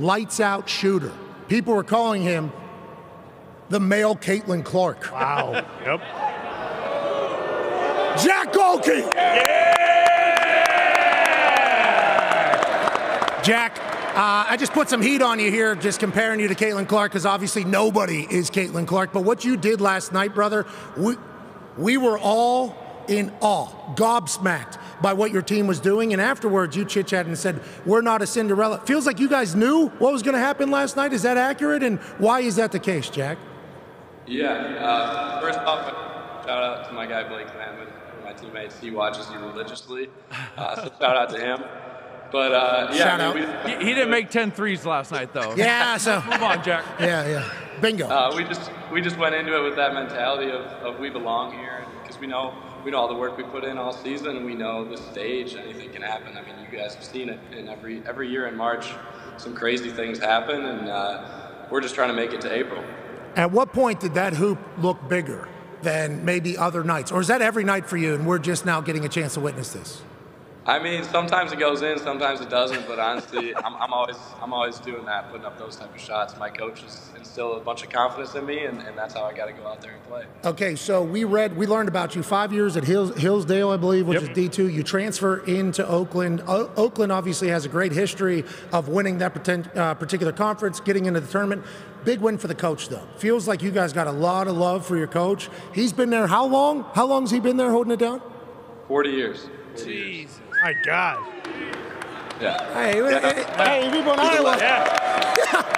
lights-out shooter. People were calling him the male Caitlin Clark. Wow. Yep. Jack Gohlke! Yeah! Jack, I just put some heat on you here, just comparing you to Caitlin Clark, because obviously nobody is Caitlin Clark. But what you did last night, brother, we were all in awe, gobsmacked by what your team was doing. And afterwards, you chit-chatted and said, we're not a Cinderella. Feels like you guys knew what was going to happen last night. Is that accurate? And why is that the case, Jack? Yeah. First off, shout out to my guy, Blake Landman, my teammates. He watches you religiously. So shout out to him. But, yeah. He didn't make 10 threes last night, though. Yeah, so. Move on, Jack. Yeah. Bingo. We just went into it with that mentality of we belong here, because we know all the work we put in all season, and we know the stage, anything can happen. I mean, you guys have seen it in every year in March, some crazy things happen, and we're just trying to make it to April. At what point did that hoop look bigger than maybe other nights? Or is that every night for you, and we're just now getting a chance to witness this? I mean, sometimes it goes in, sometimes it doesn't. But honestly, I'm always doing that, putting up those type of shots. My coaches instill a bunch of confidence in me, and that's how I got to go out there and play. Okay, so we learned about you 5 years at Hillsdale, I believe, which is D2. You transfer into Oakland. Oakland obviously has a great history of winning that particular conference, getting into the tournament. Big win for the coach, though. Feels like you guys got a lot of love for your coach. He's been there how long? How long has he been there holding it down? 40 years. Jeez. My God. Yeah. Hey, people in Iowa. Yeah.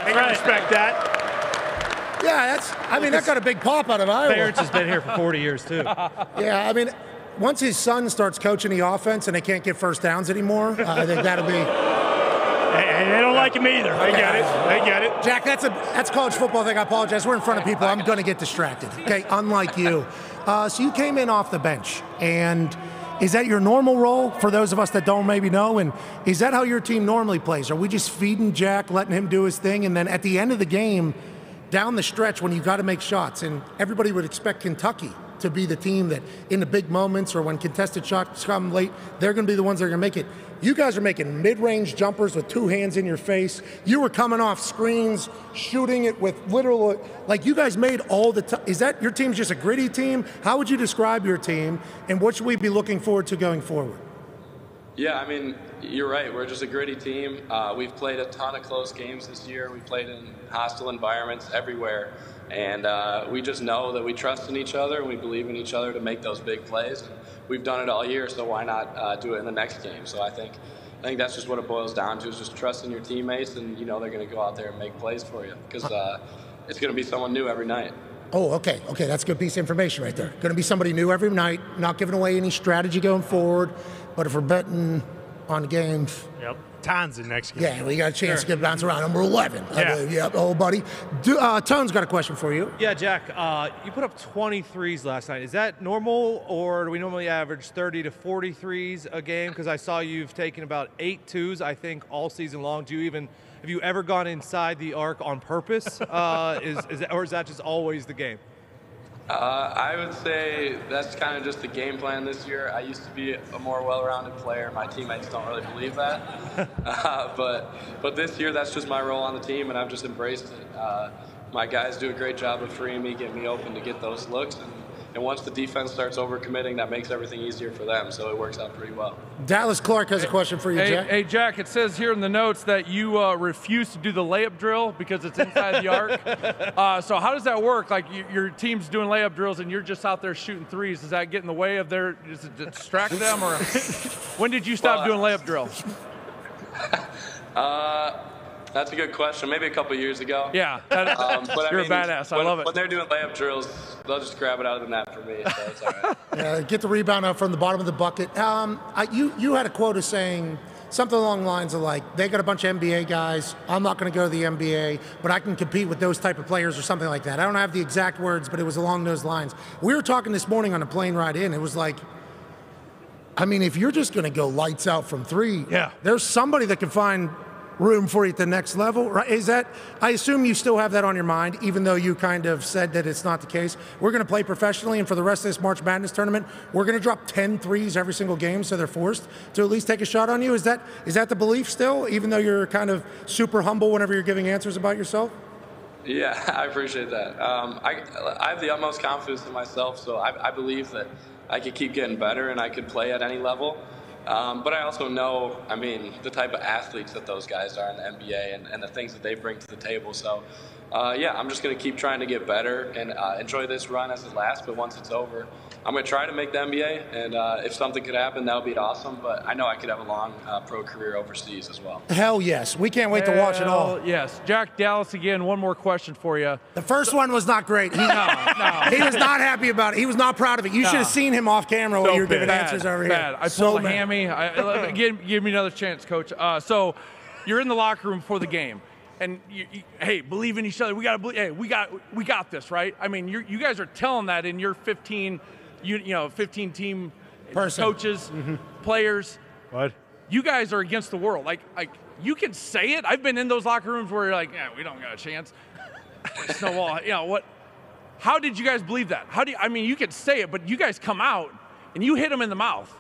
I respect that. Yeah, that got a big pop out of Iowa. Barrett's has been here for 40 years, too. Yeah, I mean, once his son starts coaching the offense and they can't get first downs anymore, I think that'll be... Hey, they don't like him either. I get it. Jack, that's college football thing. I apologize. We're in front of people. I'm going to get distracted. Okay, unlike you. So you came in off the bench, and is that your normal role for those of us that don't maybe know? And is that how your team normally plays? Are we just feeding Jack, letting him do his thing, and then at the end of the game, down the stretch when you got to make shots, and everybody would expect Kentucky to be the team that in the big moments or when contested shots come late, they're going to be the ones that are going to make it. You guys are making mid-range jumpers with two hands in your face. You were coming off screens, shooting it with literal, like you guys made all the time. Is that your team's just a gritty team? How would you describe your team, and what should we be looking forward to going forward? Yeah, I mean, you're right. We're just a gritty team. We've played a ton of close games this year. We played in hostile environments everywhere. And we just know that we trust in each other and we believe in each other to make those big plays. And we've done it all year, so why not do it in the next game? So I think that's just what it boils down to, is just trusting your teammates, and you know they're going to go out there and make plays for you, because it's going to be someone new every night. Oh, okay, that's a good piece of information right there. Going to be somebody new every night, not giving away any strategy going forward, but if we're betting on the games. Yep. Tone's the next game. Yeah, we got a chance to get bounce around. Number 11. Yeah. Yep, old buddy. Tone's got a question for you. Yeah, Jack, you put up 23s last night. Is that normal, or do we normally average 30 to 43s a game? Because I saw you've taken about 8 twos, I think, all season long. Have you ever gone inside the arc on purpose? Or is that just always the game? I would say that's kind of just the game plan this year. I used to be a more well-rounded player. My teammates don't really believe that. But this year, that's just my role on the team, and I've just embraced it. My guys do a great job of freeing me, getting me open to get those looks. And once the defense starts overcommitting, that makes everything easier for them, so it works out pretty well. Dallas Clark has a question for you, Jack. Hey, Jack, it says here in the notes that you refuse to do the layup drill because it's inside the arc. So how does that work? Like, your team's doing layup drills and you're just out there shooting threes. Does that get in the way of does it distract them? Or when did you stop doing layup drills? That's a good question. Maybe a couple years ago. Yeah. But you're a badass. I love it. When they're doing layup drills, they'll just grab it out of the net for me, so it's all right. Get the rebound out from the bottom of the bucket. You had a quote of saying something along the lines of, like, they got a bunch of NBA guys. I'm not going to go to the NBA, but I can compete with those type of players, or something like that. I don't have the exact words, but it was along those lines. We were talking this morning on a plane ride in. It was like, I mean, if you're just going to go lights out from three, there's somebody that can find room for you at the next level, right? Is that, I assume you still have that on your mind, even though you kind of said that it's not the case. We're going to play professionally, and for the rest of this March Madness tournament, we're going to drop 10 threes every single game, so they're forced to at least take a shot on you. Is that the belief still, even though you're kind of super humble whenever you're giving answers about yourself? Yeah, I appreciate that. I have the utmost confidence in myself, so I believe that I could keep getting better and I could play at any level. But I also know, I mean, the type of athletes that those guys are in the NBA and the things that they bring to the table. So, yeah, I'm just going to keep trying to get better and enjoy this run as it lasts. But once it's over, I'm going to try to make the NBA. And if something could happen, that would be awesome. But I know I could have a long pro career overseas as well. Hell yes. We can't wait to watch it all. Yes. Jack Dallas, again, one more question for you. The first one was not great. He was not happy about it. He was not proud of it. You should have seen him off camera when you were giving answers over here. I pulled a hammy. Give me another chance, Coach. So you're in the locker room before the game, and hey, believe in each other. We got to believe. Hey, we got this, right? I mean, you guys are telling that in your 15 team coaches, players. What? You guys are against the world. Like you can say it. I've been in those locker rooms where you're like, yeah, we don't got a chance. Snowball. What? How did you guys believe that? I mean, you can say it, but you guys come out and you hit them in the mouth.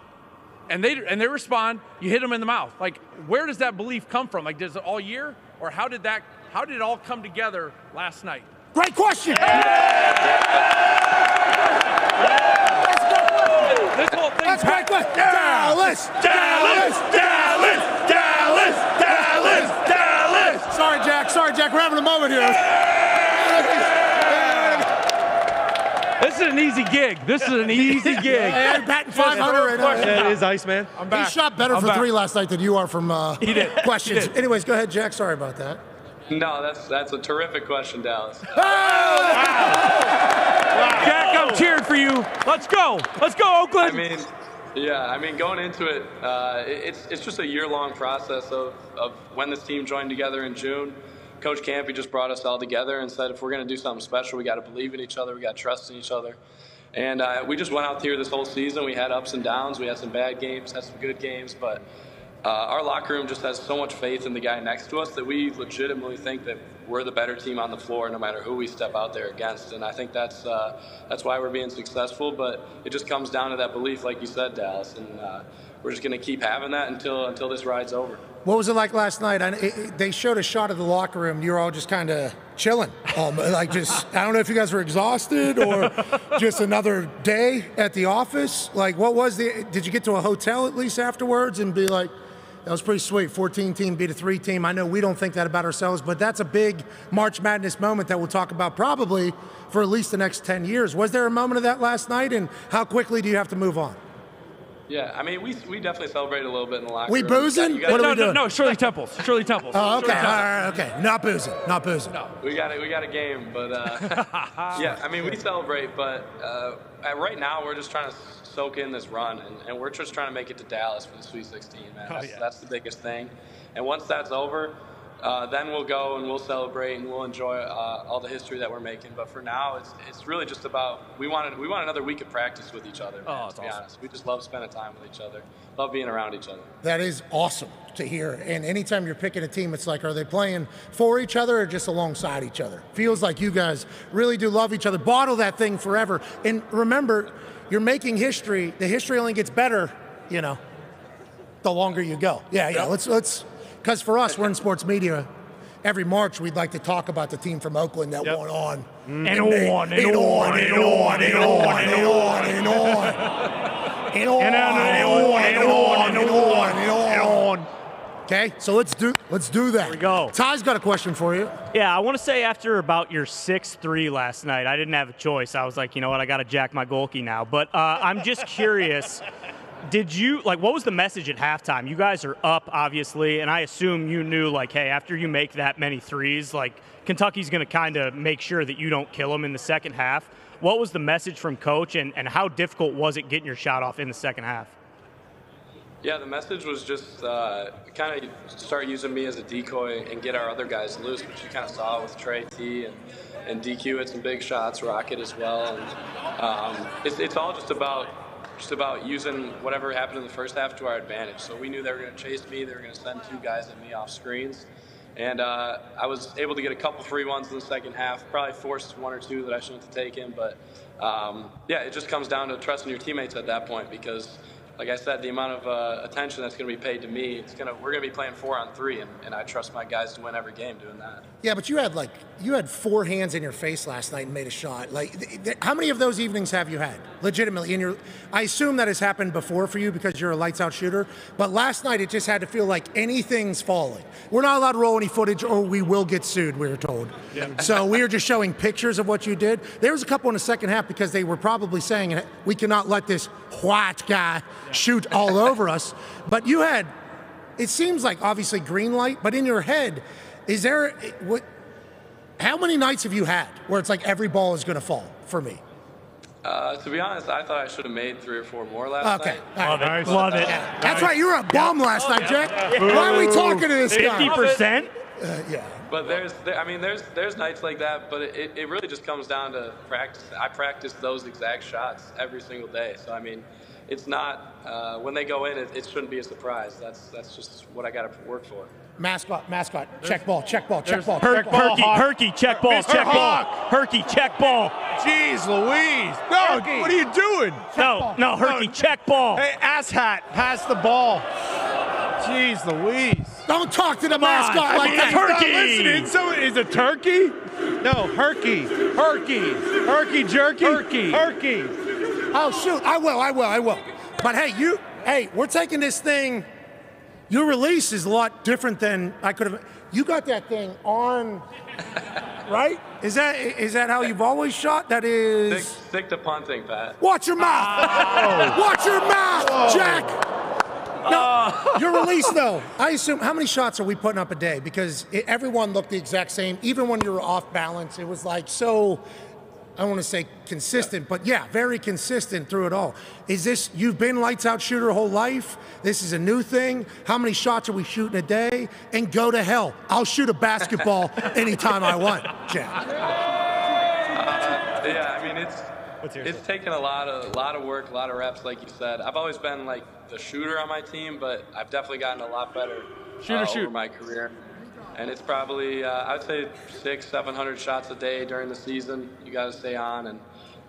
And they respond. You hit them in the mouth. Like, where does that belief come from? Like, does it all year, or how did it all come together last night? Great question. This whole thing. That's great question. Dallas. Sorry, Jack. We're having a moment here. This is an easy gig. Yeah, batting 500 right now. Yeah, it is, Iceman. I'm back. He shot better for 3 last night than you are from questions. Anyways, go ahead, Jack. Sorry about that. No, that's a terrific question, Dallas. Jack, I'm cheering for you. Let's go, Oakland. I mean, going into it, it's just a year-long process of when this team joined together in June. Coach Campy just brought us all together and said, if we're going to do something special, we got to believe in each other, we got to trust in each other. And we just went out here this whole season. We had ups and downs. We had some bad games, had some good games, but our locker room just has so much faith in the guy next to us that we legitimately think that we're the better team on the floor no matter who we step out there against. And I think that's why we're being successful, but it just comes down to that belief, like you said, Dallas, and we're just going to keep having that until this ride's over. What was it like last night? They showed a shot of the locker room. You were all just kind of chilling. I don't know if you guys were exhausted or just another day at the office. Like, did you get to a hotel at least afterwards and be like, that was pretty sweet, 14 team beat a 3 team. I know we don't think that about ourselves, but that's a big March Madness moment that we'll talk about probably for at least the next 10 years. Was there a moment of that last night, and how quickly do you have to move on? Yeah, I mean, we definitely celebrated a little bit in the locker room. We boozing? What are we doing? No, Shirley Temples. Oh, okay, all right, okay. Not boozing. No, we got a game, but yeah, I mean, we celebrate, but right now we're just trying to soak in this run, and we're just trying to make it to Dallas for the Sweet 16, man. That's the biggest thing. And once that's over, then we'll go and we'll celebrate and we'll enjoy all the history that we're making. But for now, it's really just about we want another week of practice with each other. Man, to be honest, we just love spending time with each other, love being around each other. That is awesome to hear. And anytime you're picking a team, it's like, are they playing for each other or just alongside each other? Feels like you guys really do love each other. Bottle that thing forever. And remember, you're making history. The history only gets better, the longer you go. Yeah. Let's. Because for us, we're in sports media. Every March, we'd like to talk about the team from Oakland that went on. And on. Okay, so let's do that. Here we go. Ty's got a question for you. Yeah, I want to say after about your 6-3 last night, I didn't have a choice. I was like, you know what, I got to jack my Gohlke now. But I'm just curious. What was the message at halftime? You guys are up, obviously, and I assume you knew, hey, after you make that many threes, Kentucky's going to kind of make sure that you don't kill them in the second half. What was the message from Coach, and how difficult was it getting your shot off in the second half? Yeah, the message was just kind of start using me as a decoy and get our other guys loose, which you kind of saw with Trey T and DQ had some big shots, Rocket as well. And it's all just about just about using whatever happened in the first half to our advantage. So we knew they were going to chase me. They were going to send 2 guys at me off screens. And I was able to get a couple free ones in the second half, probably forced 1 or 2 that I shouldn't have taken. But, yeah, it just comes down to trusting your teammates at that point because, like I said, the amount of attention that's going to be paid to me, we're going to be playing 4-on-3, and I trust my guys to win every game doing that. Yeah, but you had 4 hands in your face last night and made a shot. How many of those evenings have you had? Legitimately, I assume that has happened before for you because you're a lights-out shooter. But last night, it just had to feel like anything's falling. We're not allowed to roll any footage, or we will get sued. We were told. Yeah. So we were just showing pictures of what you did. There was a couple in the second half because they were probably saying we cannot let this white guy shoot all over us. But you had, it seems like obviously green light, but in your head, is there how many nights have you had where it's like every ball is going to fall for me? To be honest, I thought I should have made 3 or 4 more last night. Love it. Love it. That's right. You were a bum last night, Jack. Why are we talking to this guy? 50%? Yeah. But there's nights like that, but it really just comes down to practice. I practice those exact shots every single day. So, I mean, it's not, when they go in, it shouldn't be a surprise. That's just what I got to work for. Mascot, check ball. Herky, check ball, check ball. Herky, check ball. Jeez Louise. No, Herky. what are you doing? No, Herky, check ball. Hey, asshat, pass the ball. Jeez Louise. Don't talk to the mascot like that. Herky. So is it turkey? No, Herky. Herky jerky. Herky. Oh, shoot. I will. But hey, we're taking this thing. Your release is a lot different than I could have. You got that thing on, right? Is that how you've always shot? That is. Stick to punting, Pat. Watch your mouth. Watch your mouth, Jack. No, your release though. I assume how many shots are we putting up a day? Because everyone looked the exact same. Even when you were off balance, it was like so. I don't want to say consistent, but yeah, very consistent through it all. Is this, you've been lights out shooter your whole life? This is a new thing? How many shots are we shooting a day? And go to hell. I'll shoot a basketball anytime I want, Jack. Yeah, I mean, it's taken a lot of work, a lot of reps, like you said. I've always been like the shooter on my team, but I've definitely gotten a lot better over my career. And it's probably, I'd say 600-700 shots a day during the season. You got to stay on, and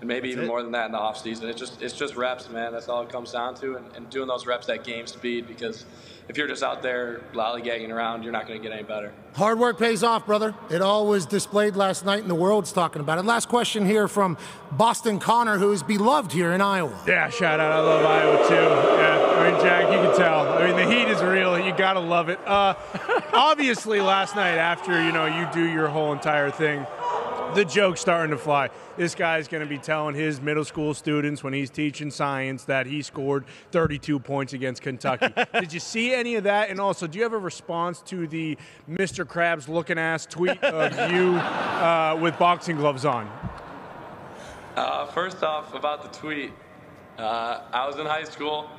maybe even more than that in the off season. It's just reps, man. That's all it comes down to, and doing those reps at game speed. Because if you're just out there lollygagging around, you're not going to get any better. Hard work pays off, brother. It all was displayed last night, and the world's talking about it. Last question here from Boston Connor, who is beloved here in Iowa. Yeah, shout out. I love Iowa too. Yeah, I mean, Jack, you can tell. I mean, the heat is real. You gotta love it. Obviously, last night after you do your whole entire thing, the joke's starting to fly. This guy's going to be telling his middle school students when he's teaching science that he scored 32 points against Kentucky. Did you see any of that? And also, do you have a response to the Mr. Krabs looking ass tweet of you with boxing gloves on? First off, about the tweet, I was in high school.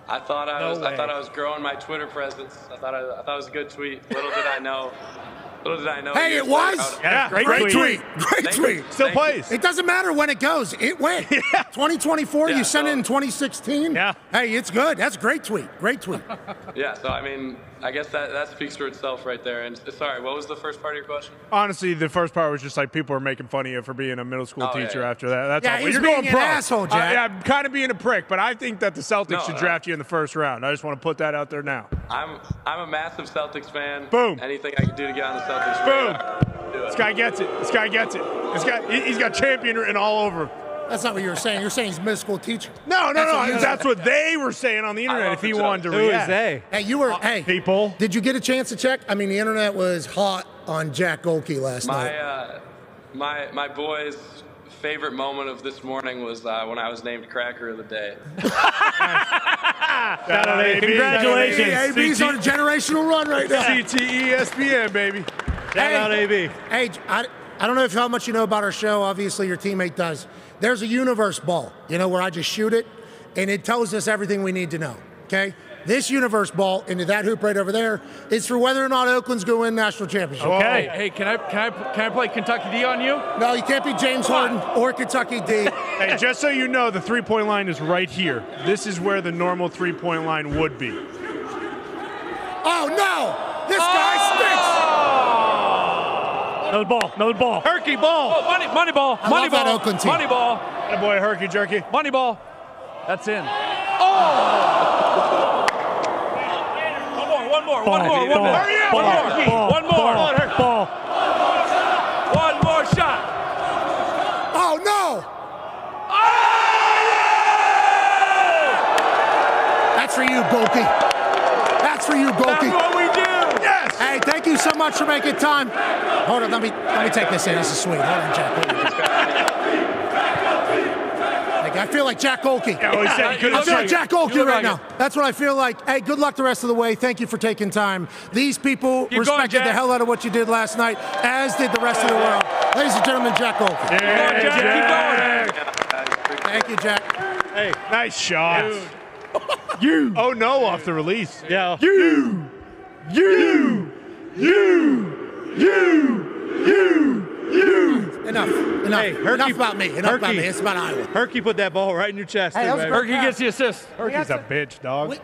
I thought I was growing my Twitter presence. I thought it was a good tweet. Little did I know. Hey, it was. Yeah, great tweet. Great tweet. Still plays. It doesn't matter when it goes. It went. 2024, you sent it in 2016. Yeah. Hey, it's good. That's a great tweet. Great tweet. Yeah, so I mean, I guess that speaks for itself right there. And sorry, what was the first part of your question? Honestly, the first part was just like people are making fun of you for being a middle school teacher after that. That's all. He's You're being going an pro. asshole, Jack. Yeah, I'm kind of being a prick, but I think that the Celtics should draft you in the first round. I just want to put that out there now. I'm a massive Celtics fan. Boom. Anything I can do to get on the Celtics. Boom. This guy gets it. He's got champion written all over him. That's not what you were saying. You're saying he's a middle school teacher. No. That's what they were saying on the internet if he wanted to react. Who is they? Hey, people. Did you get a chance to check? I mean, the internet was hot on Jack Gohlke last night. My boys' favorite moment of this morning was when I was named Cracker of the Day. Shout out, AB. Congratulations. AB's on a generational run right now. CTE SPN, baby. Shout out, AB. Hey, I don't know how much you know about our show. Obviously, your teammate does. There's a universe ball, where I just shoot it, and it tells us everything we need to know, okay? this universe ball into that hoop right over there is for whether or not Oakland's going to win national championship. Okay. Hey, can I play Kentucky D on you? No, you can't be James Harden or Kentucky D. Hey, just so you know, the three-point line is right here. This is where the normal three-point line would be. Oh, no! This guy stinks! Another ball. Another ball. Herky ball. Oh, money ball. I Money love ball. that Oakland team. Money ball. That boy, herky jerky. Money ball. That's in. Oh! One more. Hurry up! One more shot. Oh, no! That's for you, Gohlke. That's for you, Gohlke. That's what we do. Yes! Hey, thank you so much for making time. Hold on, let me take this in. This is sweet. Hold on, Jack. I feel like Jack Gohlke. Yeah, well, he said he couldn't I feel like Jack Gohlke right now. it. That's what I feel like. Hey, good luck the rest of the way. Thank you for taking time. These people Keep respected going, the hell out of what you did last night, as did the rest of the world. Ladies and gentlemen, Jack Gohlke. Yeah, Keep going. Thank you, Jack. Hey, nice shot. You. Oh, no, off the release. Yeah. You. Enough. Hey, Herky- Enough about me. Enough about Herky. me. It's about Iowa. Herky put that ball right in your chest. Hey, too, that was baby. great. Herky gets the assist. Herky's a bitch, dog. Wait.